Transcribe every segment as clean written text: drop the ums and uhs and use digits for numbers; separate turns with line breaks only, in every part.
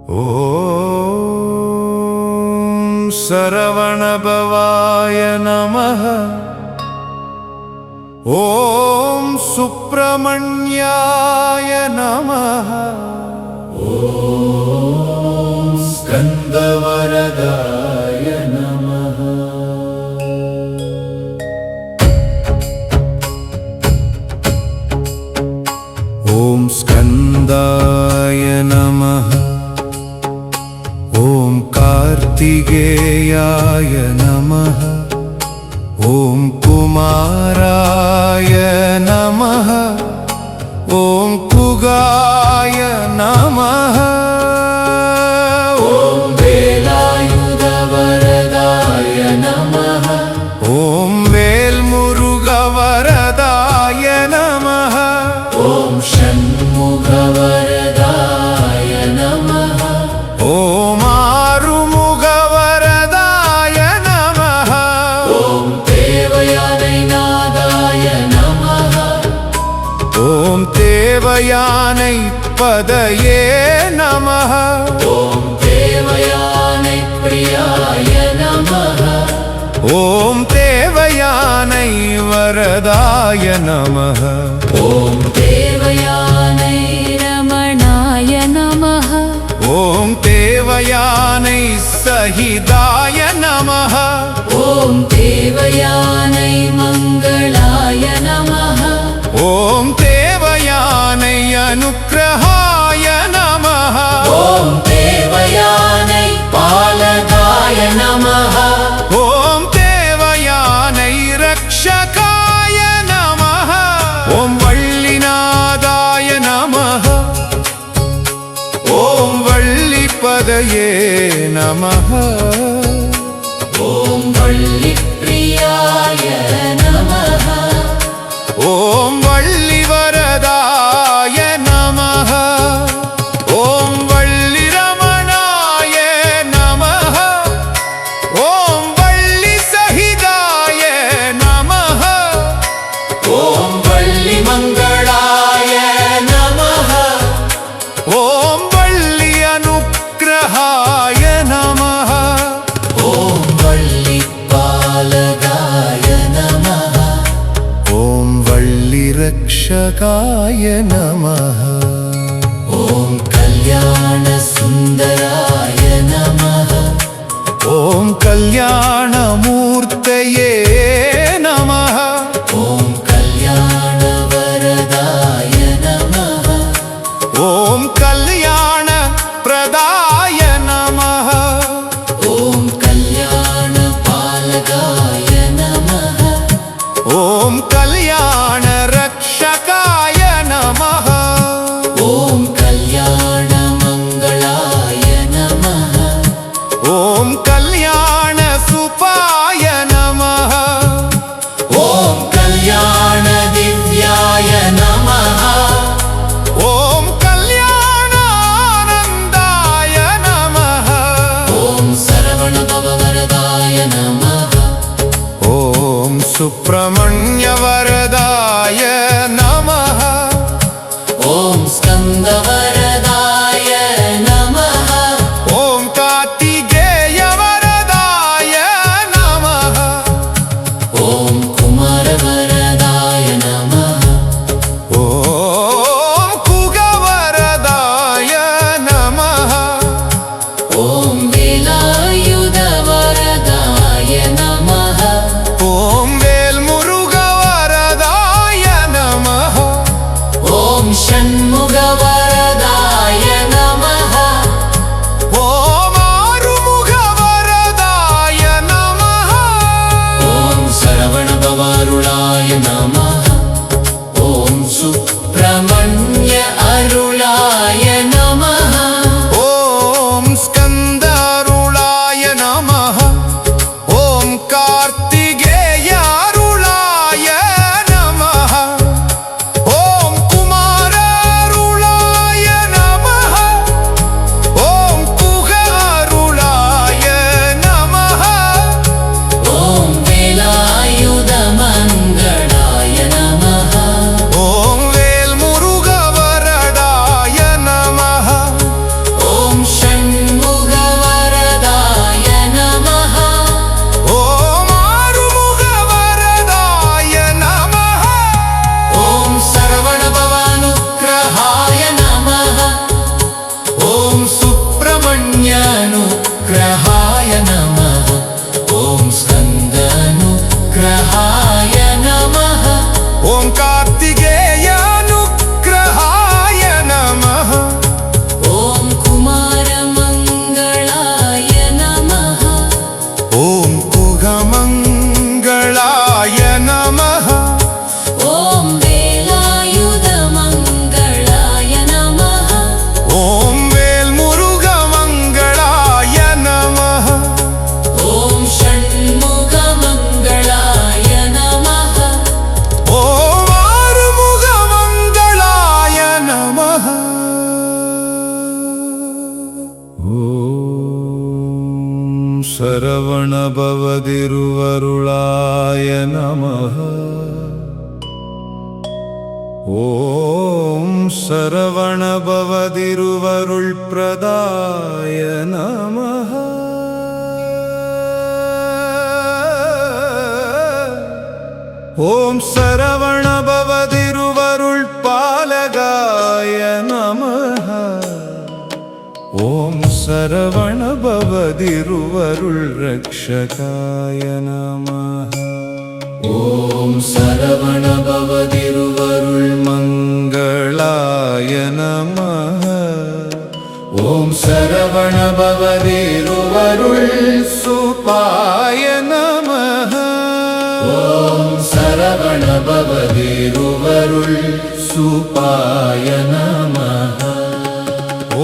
ஓம் சரவணபவாய நமः. ஓம் சுப்பிரமணியாய நமः. ஓம் ஸ்கந்தவரதாய நமः. ஓம் ஸ்கந்தாய நமः. ஓம் கார்த்திகேயாய நமः. ஓம் குமாராய நமः. ஓம் குகாய நமः. ஓம் வேலாயுதவரதாய நமः. ஓம் வேல்முருகவரதாய நமः. ஓம் ஷண்முகவரதாய நமः. ஓம் ஆறுமுகவரதாய நமः. ஓம் தேவயானை நாதாய நமः. ஓம் தேவயானை பதயே நமः. ஓம் தேவயானை பிரியாய நமः. ஓம் தேவயானை வரதாய நமः. ஓம் தேவயானை ரமணாய நமः. ஓம் தேவயானை சகிதாய நமः. ஓம் தேவயானை மங்களாய நமः. ஓம் தேவயானை அனுக்கிரகாய நமः. ஓம் தேவயானை பாலகாய நமः. ஓம் தேவயானை ரக்ஷகாய நமः. ஓம் வள்ளிநாதாய நமः. ஓம் வள்ளிபதயே நமः. ஓம் வள்ளிப்ரியாய நமः. ஓம் வள்ளிவரதாய நமः. ஓம் வள்ளிரமணாய நமः. ஓம் வள்ளிசகிதாய நமः. ஓம் வள்ளிமங்களாய நமः. ஓம் வள்ளி அனுக்கிரகாய நமः. ஓம் வள்ளி பாலகாய நமः. ஓம் வள்ளி ரக்ஷகாய நமः. ஓம் கல்யாண சுந்தராய நமः. ஓம் கல்யாணமூர்த்தயே நமः. ஓம் கல்யாண வரதாய நமः. ஓம் கல்யாண பிரதாய நமः. ஓம் கல்யாண பாலகாய நமः. ஓம் கல்யாண ரக்ஷகாய நமः. ஓம் கல்யாண மங்களாய நமः. ஓம் கல்யாண சுபாய நமः. ஓம் கல்யாண திவ்யாய நமः. ஓம் கல்யாணானந்தாய நமः. ஓம் சரவணபவரதாய நமः. ஓம் சுப்பிரமணியவரதாய நமः. ஓம் ஸ்கந்தவரதாய நமः. ஓம் கார்த்திகேயவரதாய நமः. ஓம் குமாரவரதாய நமः. ஓம் குகவரதாய நமः. ஓம் வேலாயுதவரதாய நமः. ஓம் வேல்முருகவரதாய ஓம் சரவணபவதிருவருளாய நமः. ஓம் சரவணபவதிருவருள் பிரதாய நமः. ஓம் சரவணபவதிருவருள் பாலகாய நமः. ஓம் சரவணபவதிருவருள் ரக்ஷகாய நமः. ஓம் சரவணபவதிருவருள் மங்களாய நமः. ஓம் சரவணபவதிருவருள் சுபாய நமः. ஓம் சரவணபவதிருவருள் சுபாய நமः.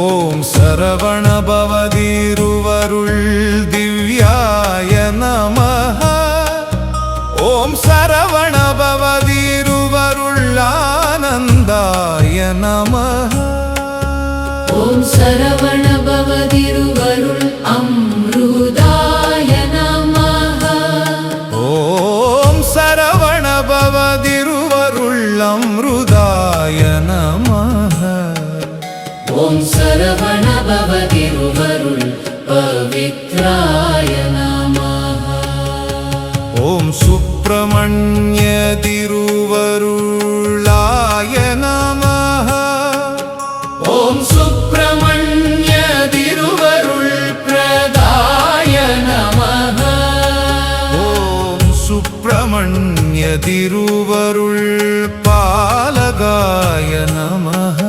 ஓம் சரவணபவதிருவருள் திவ்யாய நமः. ஓம் சரவணபவதிருவருள் ஆனந்தாய நமः.
ஓம் சரவணபவதிருவருள் அம்ருதாய நமः.
ஓம் சரவணபவதிருவருள் அம்ருதாய நமः.
ஓம் சரவணபவதிருவருள் பவித்ராய நமः.
ஓம் சுப்பிரமணிய திருவருளாய நமः.
ஓம் சுப்பிரமணிய திருவருள் பிரதாய நமः.
ஓம் சுப்பிரமணிய திருவருள் பாலகாய நமः.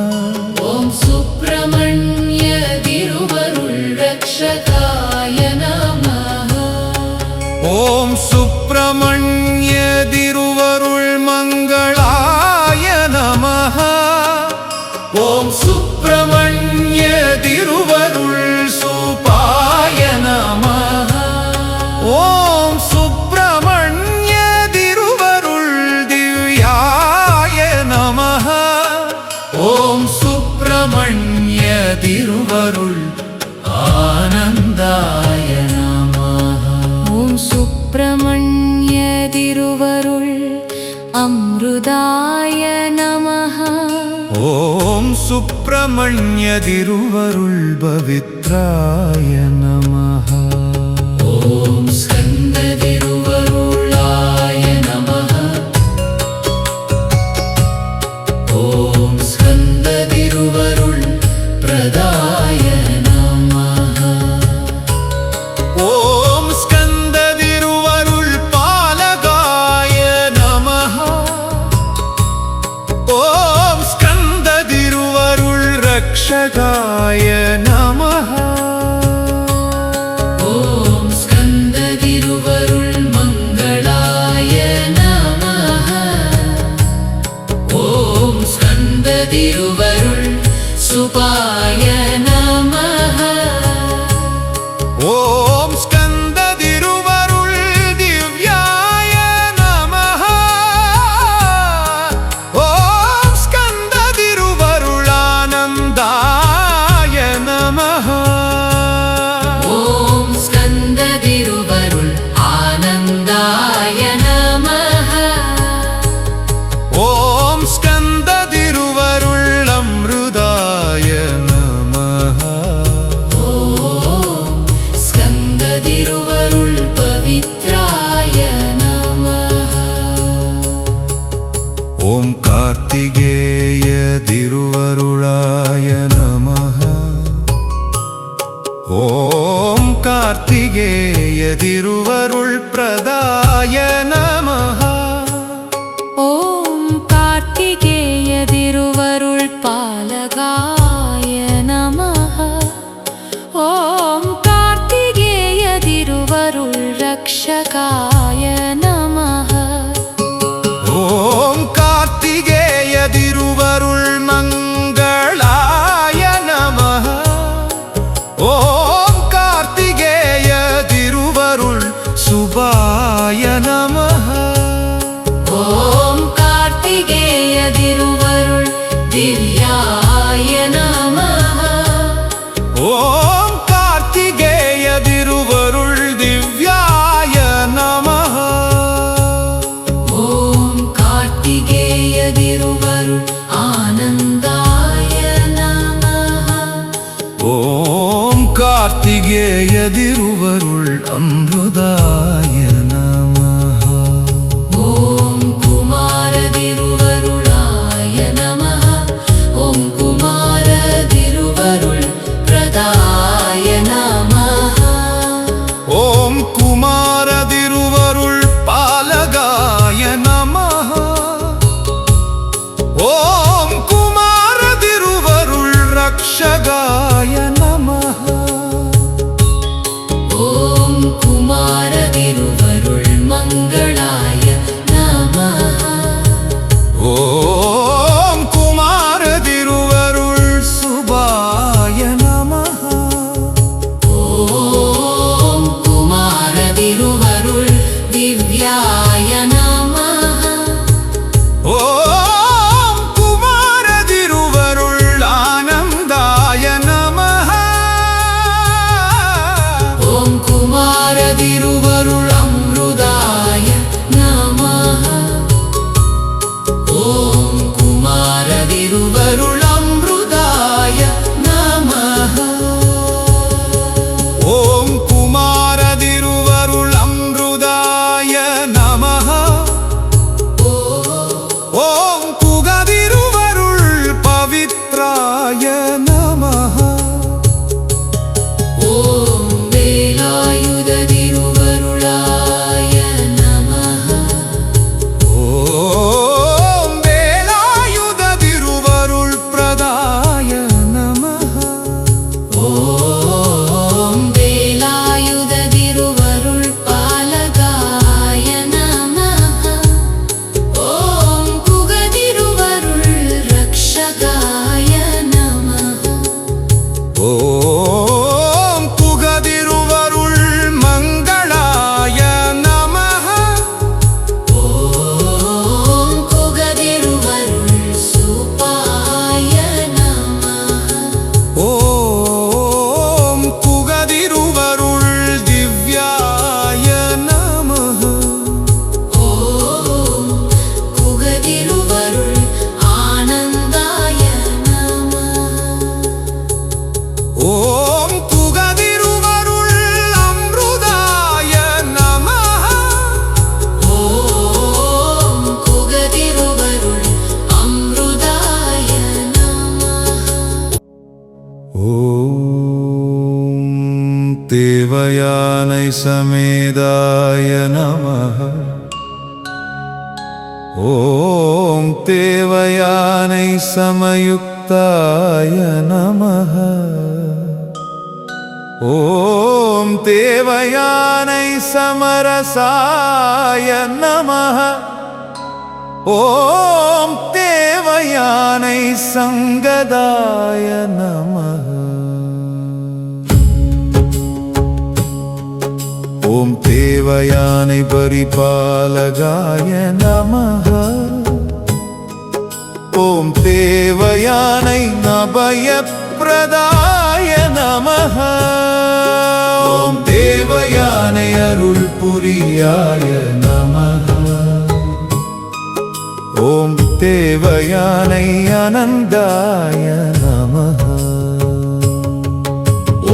ஓம் சுப்பிரமணிய திருவருள் ரக்ஷகாய நமः.
ஓம் சுப்பிரமணிய திருவருள் மங்களாய நமः. ஓம் சுப்பிரமணிய திருவருள் சுபாய நமः. ஓம் சுப்பிரமணிய திருவருள் திவ்யாய நமः. ஓம் சுப்பிரமணிய திருவருள் ஆனந்தாய நமः.
ஓம் சுப்பிரமணிய திருவருள் அம்ருதாய நமः.
ஓம் சுப்பிரமணிய திருவருள் பவித்ராய நமः.
ஓம் ஸ்கந்த திருவருளாய நமः. ஓம் ஸ்கந்த திருவருள் பிரதாய நமः.
ஓம் ஸ்கந்த திருவருள் பாலகாய நமः. ஓம் ஸ்கந்த திருவருள் ரக்ஷகாய நமः.
ஓம் ஸ்கந்த திருவருள் மங்களாய நமः. ஓம் ஸ்கந்த திருவருள் சுபாய நமः.
ஓம் ஸ்கந்த திருவருள் திவ்யாய நமः. ஓம் ஸ்கந்த திருவருள் ஆனந்தாய நமः.
ஓம் ஸ்கந்த திருவருள் ஆனந்தாய நமः.
ஓம் ஸ்கந்த திருவருள் அம்ருதாய நமः.
ஓம் ஸ்கந்த திருவருள் பவித்ராய நமः.
ஓம் கார்த்திகேய திருவருளாய நமः. ஓம் கார்த்திகேய திருவருள் பிரதாய நமः.
ஓம் கார்த்திகேய திருவருள் பாலகாய நமः. ஓம் கார்த்திகேய திருவருள் ரக்ஷகாய நமः.
ஓம் கார்த்திகேய திருவருள் மங்களாய நமः. ஓம் கார்த்திகேய திருவருள் சுபாய நமः. ஓம் கார்த்திகேய திருவருள் அம்ருதாய நமஹ.
ஓம் குமார திருவருளாய நமஹ. ஓம் குமார திருவருள் பிரதாய நமஹ.
ஓம் குமார திருவருள் பாலகாய நமஹ. ஓம் குமார திருவருள் ரக்ஷகாய நமஹ.
ஓம் குமார திருவருள் மங்களாய நமஹ.
ஓம் குமார திருவருள் சுபாய நமஹ.
ஓம் குமார திருவருள் திவ்யாய நமஹ.
ஓம் குமார திருவருள் ஆனந்தாய நமஹ.
ஓம் குமார திருவருள் அம்ருதாய நமஹ. ஓம் குமார திருவருள் அம்ருதாய நமஹ.
ஓம் குமார திருவருள் அம்ருதாய நமஹ. ஓம் குகதிருவருள் பவித்ராய நமஹ.
ஓம் வேலாயுத திருவருளாய நமஹ.
ஓம் வேலாயுத திருவருள் பிரதாய நமஹ.
ஓம் வேலாயுத திருவருள் பாலகாய நமஹ. ஓம் குகதிருவருள் ரக்ஷகாய நமஹ.
ஓம் குகதிருவருள் மங்களாய நமஹ.
ஓம் குகதிருவருள் சுபாய நமஹ.
ஓம் குகதிருவருள் திவ்யாய நமஹ.
ஓம் குகதிருவருள் ஆனந்தாய நமஹ.
ஓம் குகதிருவருள் அம்ருதாய நமஹ.
ஓம் குகதிருவருள் அம்ருதாய நமஹ.
ஓம் தேவயானை சமேதாய நமஹ. ஓம் தேவயானை சமயுக்தாய நமஹ. ஓம் தேவயானை சமரசாய நமஹ. ஓம் தேவயானை சங்கதாய நமஹ. ஓம் தேவயானை பரிபாலகாய நமஹ. ஓம் தேவயானை அபயப்பிரதாய நமஹ. ஓம் தேவயானை அருள் புரியாய நமஹ. ஓம் தேவயானை அனந்தாய நமஹ.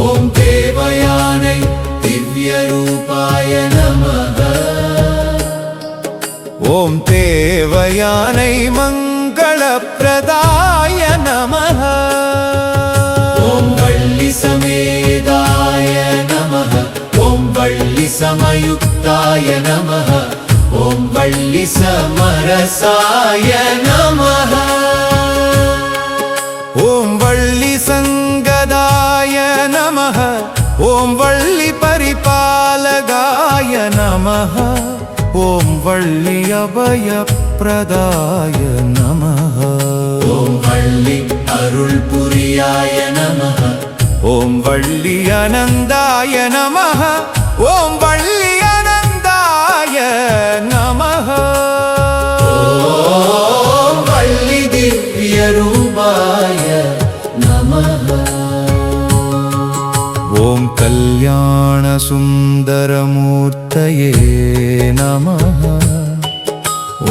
ஓம் தேவயானை திவ்ய ரூபாய நமஹ. ஓம் தேவயானை மங்களப்பிரதாய நமஹ. ஓம் வள்ளி சமேதாய நமஹ. ஓம் வள்ளி சமயுக்தாய நமஹ. ஓம் வள்ளி சமரசாய நமஹ. ஓம் வள்ளி சங்கதாய நமஹ. ஓம் வள்ளி பரிபாலகாய நமஹ. ஓம் வள்ளி அபயப்பிரதாய நமஹ. ஓம் வள்ளி அருள் புரியாய நமஹ. ஓம் வள்ளி அனந்தாய நமஹ. ஓம் வள்ளி அனந்தாய நமஹ. ஓம் வள்ளி திவ்ய ரூபாய நமஹ. ஓம் கல்யாண சுந்தரமூர்த்தயே நமஹ.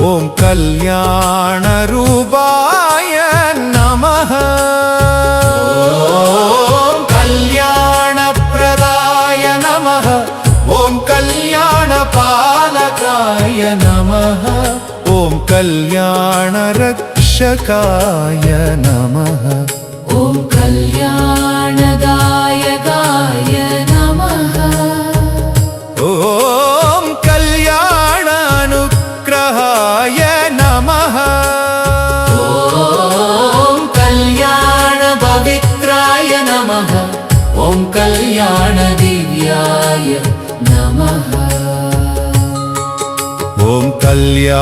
ஓம் கல்யாண ரூபாய நமஹ. ஓம் नमः ॐ कल्याणरक्षकाय नमः
ॐ कल्याणदायकाय नमः
ॐ कल्याणानुग्रहाय नमः
ॐ कल्याणपवित्राय नमः ॐ कल्याणदिव्याय नमः
ॐ कल्याणदिव्याय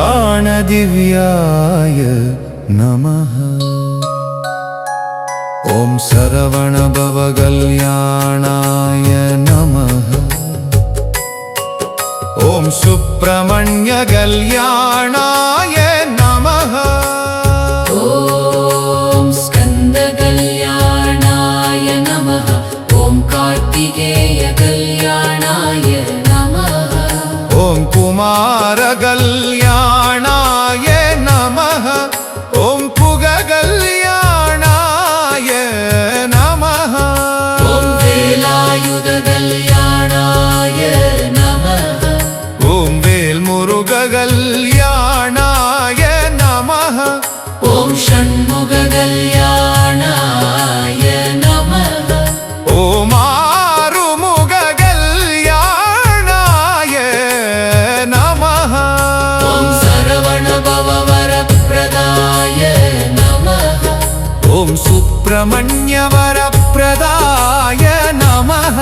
नमः ॐ सरवणभवकल्याणाय नमः ॐ सुब्रह्मण्यकल्याणाय नमः
ॐ स्कन्दकल्याणाय नमः ॐ कार्तिकेयकल्याणाय नमः
ॐ कुमारकल्याणाय नमः ॐ पुगकल्याणाय नमः
ॐ वेलायुधकल्याणाय नमः
ॐ वेल्मुरुगकल्याणाय नमः
ॐ षण्मुखकल्याणाय नमः
ॐ आरुमुखकल्याणाय नमः
ॐ सरवणभववरप्रदाय नमः
ॐ सुब्रह्मण्यवरप्रदाय नमः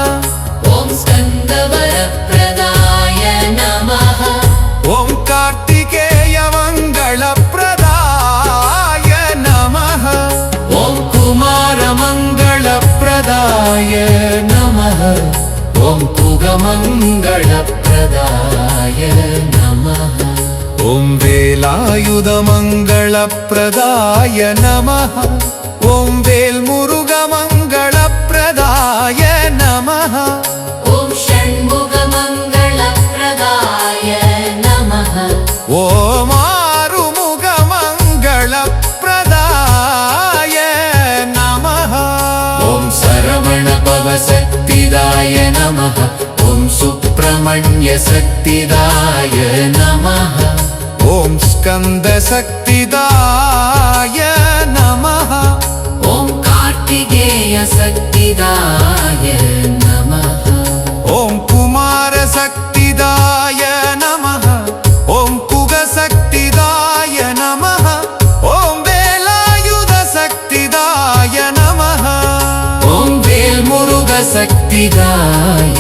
ॐ स्कन्दवरप्रदाय नमः
ॐ कार्तिकेयमङ्गलप्रदाय नमः
ॐ कुमारमङ्गलप्रदाय नमः ॐ कुगमङ्गलप्रदाय नमः
ॐ वेलायुधमङ्गलप्रदाय नमः ॐ वेल्मुरुगमङ्गलप्रदाय नमः
ॐ षण्मुखमङ्गलप्रदाय नमः
ॐ आरुमुखमङ्गलप्रदाय नमः
ॐ सरवणभवशक्तिदाय नमः ॐ सुब्रह्मण्यशक्तिदाय नमः
ॐ स्कन्दशक्तिदाय नमः
ॐ कार्तिकेयशक्तिदाय नमः
ॐ कुमारशक्तिदाय नमः ॐ कुगशक्तिदाय नमः ॐ वेलायुधशक्तिदाय नमः
ॐ वेल्मुरुगशक्तिदाय